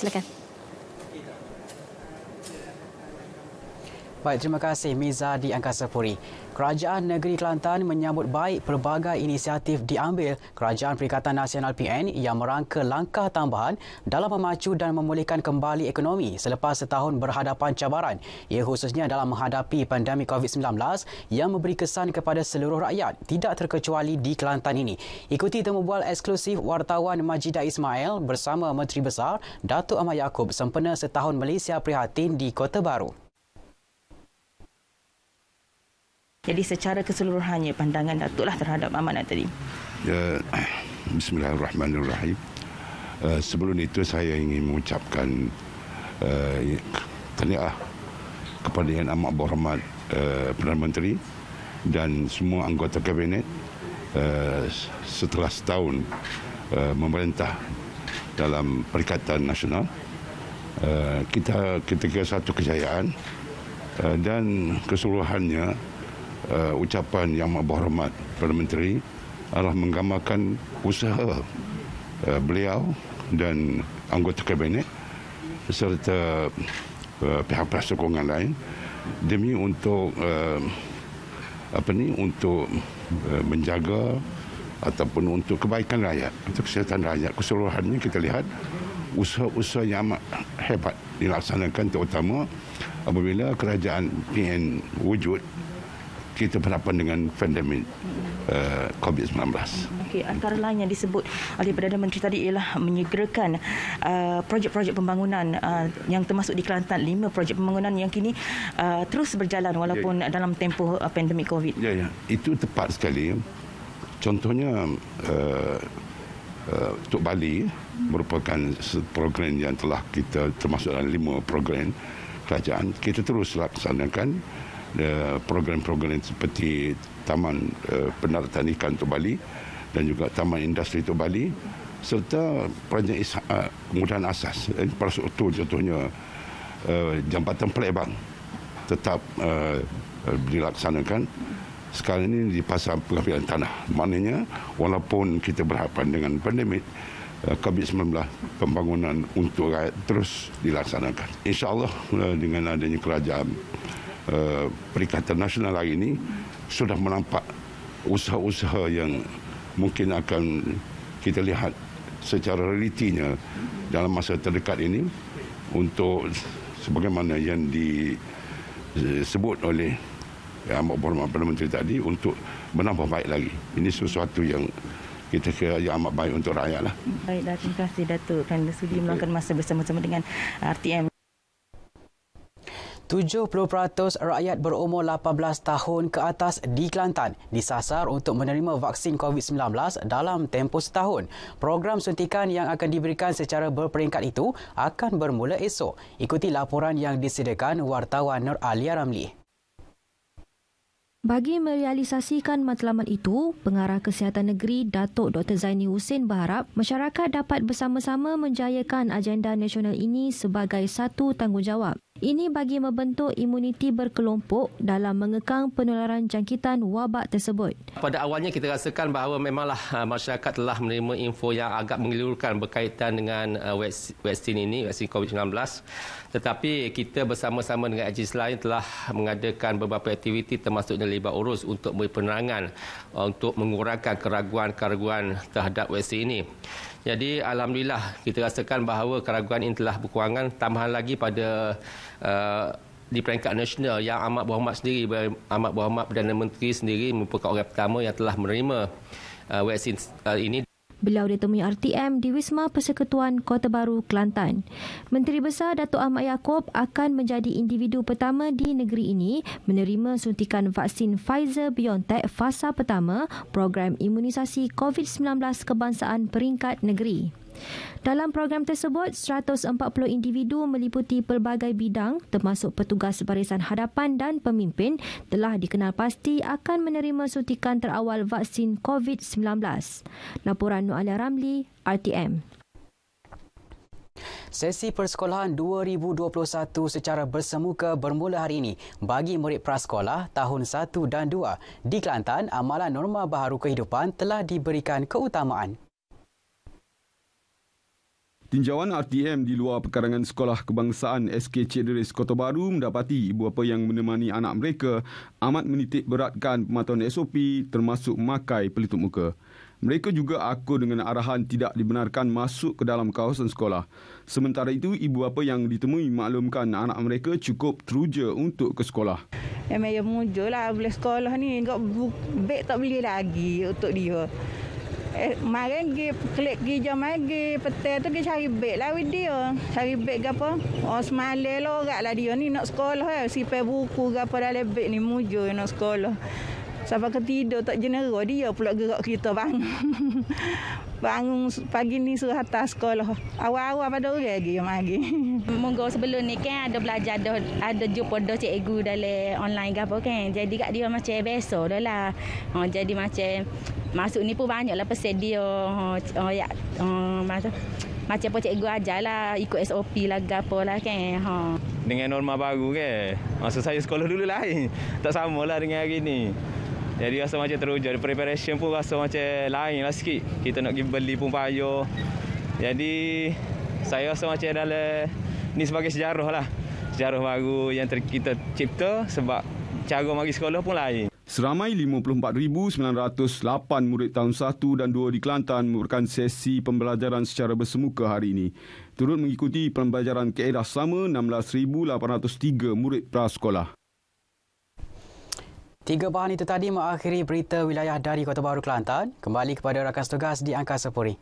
Silakan. Baik, terima kasih Miza di Angkasa Puri. Kerajaan Negeri Kelantan menyambut baik pelbagai inisiatif diambil Kerajaan Perikatan Nasional PN yang merangka langkah tambahan dalam memacu dan memulihkan kembali ekonomi selepas setahun berhadapan cabaran, ia khususnya dalam menghadapi pandemik COVID-19 yang memberi kesan kepada seluruh rakyat, tidak terkecuali di Kelantan ini. Ikuti temu bual eksklusif wartawan Majidah Ismail bersama Menteri Besar Datuk Ahmad Yaakob sempena setahun Malaysia Prihatin di Kota Baru. Jadi secara keseluruhannya pandangan Datuk lah terhadap amanat tadi. Ya, Bismillahirrahmanirrahim. Sebelum itu saya ingin mengucapkan tahniah kepada Yang Amat Berhormat Perdana Menteri dan semua anggota kabinet setelah setahun memerintah dalam Perikatan Nasional. Kita ketika satu kejayaan dan keseluruhannya ucapan Yang Amat Berhormat Perdana Menteri adalah menggambarkan usaha beliau dan anggota kabinet serta pihak-pihak sokongan lain demi untuk untuk menjaga ataupun untuk kebaikan rakyat, untuk kesihatan rakyat keseluruhannya. Kita lihat usaha-usaha yang amat hebat dilaksanakan, terutama apabila kerajaan PN wujud, kita berhadapan dengan pandemik COVID-19. Okey, antara lain yang disebut oleh Perdana Menteri tadi ialah menyegerakan projek-projek pembangunan yang termasuk di Kelantan, 5 projek pembangunan yang kini terus berjalan walaupun dalam tempoh pandemik COVID. Ya, itu tepat sekali. Contohnya Tok Bali merupakan program yang telah kita termasuk dalam 5 program kerajaan. Kita terus laksanakan program-program seperti Taman Pendaratan Ikan Tok Bali dan juga Taman Industri Tok Bali serta projek kemudahan asas. Infrastruktur contohnya Jambatan Pelebang tetap dilaksanakan. Sekarang ini di Pasar Pengambilan Tanah. Maknanya walaupun kita berhadapan dengan pandemik COVID-19, pembangunan untuk rakyat terus dilaksanakan. InsyaAllah dengan adanya kerajaan Perikatan Nasional hari ini sudah menampak usaha-usaha yang mungkin akan kita lihat secara realitinya dalam masa terdekat ini untuk sebagaimana yang disebut oleh Yang Amat Berhormat Perdana Menteri tadi untuk menambah baik lagi. Ini sesuatu yang kita kira yang amat baik untuk rakyat lah. Baiklah, terima kasih Datuk kerana sudi meluangkan masa bersama-sama dengan RTM. 70% rakyat berumur 18 tahun ke atas di Kelantan disasar untuk menerima vaksin COVID-19 dalam tempoh setahun. Program suntikan yang akan diberikan secara berperingkat itu akan bermula esok. Ikuti laporan yang disediakan wartawan Nur Alia Ramli. Bagi merealisasikan matlamat itu, Pengarah Kesihatan Negeri Datuk Dr. Zaini Husin berharap masyarakat dapat bersama-sama menjayakan agenda nasional ini sebagai satu tanggungjawab. Ini bagi membentuk imuniti berkelompok dalam mengekang penularan jangkitan wabak tersebut. Pada awalnya kita rasakan bahawa memanglah masyarakat telah menerima info yang agak mengelirukan berkaitan dengan vaksin ini, vaksin COVID-19. Tetapi kita bersama-sama dengan agensi lain telah mengadakan beberapa aktiviti termasuk Libat Urus untuk beri penerangan untuk mengurangkan keraguan-keraguan terhadap vaksin ini. Jadi alhamdulillah kita rasakan bahawa keraguan ini telah berkurangan, tambahan lagi pada di peringkat nasional Yang Amat Berhormat sendiri, Amat Berhormat Perdana Menteri sendiri merupakan orang pertama yang telah menerima vaksin ini. Beliau ditemui RTM di Wisma Persekutuan Kota Baru, Kelantan. Menteri Besar Datuk Ahmad Yaakob akan menjadi individu pertama di negeri ini menerima suntikan vaksin Pfizer-BioNTech fasa pertama program imunisasi COVID-19 kebangsaan peringkat negeri. Dalam program tersebut, 140 individu meliputi pelbagai bidang termasuk petugas barisan hadapan dan pemimpin telah dikenal pasti akan menerima suntikan terawal vaksin COVID-19. Laporan Nur Alia Ramli, RTM. Sesi persekolahan 2021 secara bersemuka bermula hari ini bagi murid prasekolah tahun 1 dan 2. Di Kelantan, amalan norma baharu kehidupan telah diberikan keutamaan. Tinjauan RTM di luar perkarangan Sekolah Kebangsaan SK Cik Deris Kota Baru mendapati ibu bapa yang menemani anak mereka amat menitik beratkan pematuhan SOP termasuk memakai pelitup muka. Mereka juga akur dengan arahan tidak dibenarkan masuk ke dalam kawasan sekolah. Sementara itu, ibu bapa yang ditemui maklumkan anak mereka cukup teruja untuk ke sekolah. Memang mujur lah boleh sekolah ni. Beg tak beli lagi untuk dia. Kemarin klik pergi jam pagi, petang tu dia cari beg lah with dia. Cari beg ke apa? Oh, semalam lorak lah dia ni nak sekolah. Sipai buku ke apa dalam beg ni, mujur nak sekolah. Sampai ke tidur tak jenera, dia pula gerak kita bangun. Bangun pagi ni suruh hantar sekolah. Awal-awal pada orang lagi yang mari. Minggu sebelum ni kan ada belajar, ada jumpa dah cikgu dalam online ke apa kan. Jadi kat dia macam biasa dah lah. Jadi macam masuk ni pun banyaklah pesan dia. Macam apa cikgu ajarlah, ikut SOP lah ke apa lah kan. Dengan norma baru kan. Masa saya sekolah dulu lain. Tak samalah dengan hari ni. Jadi rasa macam teruja. Preparation pun rasa macam lain lah sikit. Kita nak pergi beli pun payah. Jadi saya rasa macam dalam ni sebagai sejarah lah. Sejarah baru yang kita cipta sebab cara mari sekolah pun lain. Seramai 54,908 murid tahun 1 dan 2 di Kelantan merupakan sesi pembelajaran secara bersemuka hari ini. Turut mengikuti pembelajaran kaedah sama 16,803 murid prasekolah. 3 bahan itu tadi mengakhiri berita wilayah dari Kota Baru Kelantan. Kembali kepada rakan setugas di Angkasa Puri.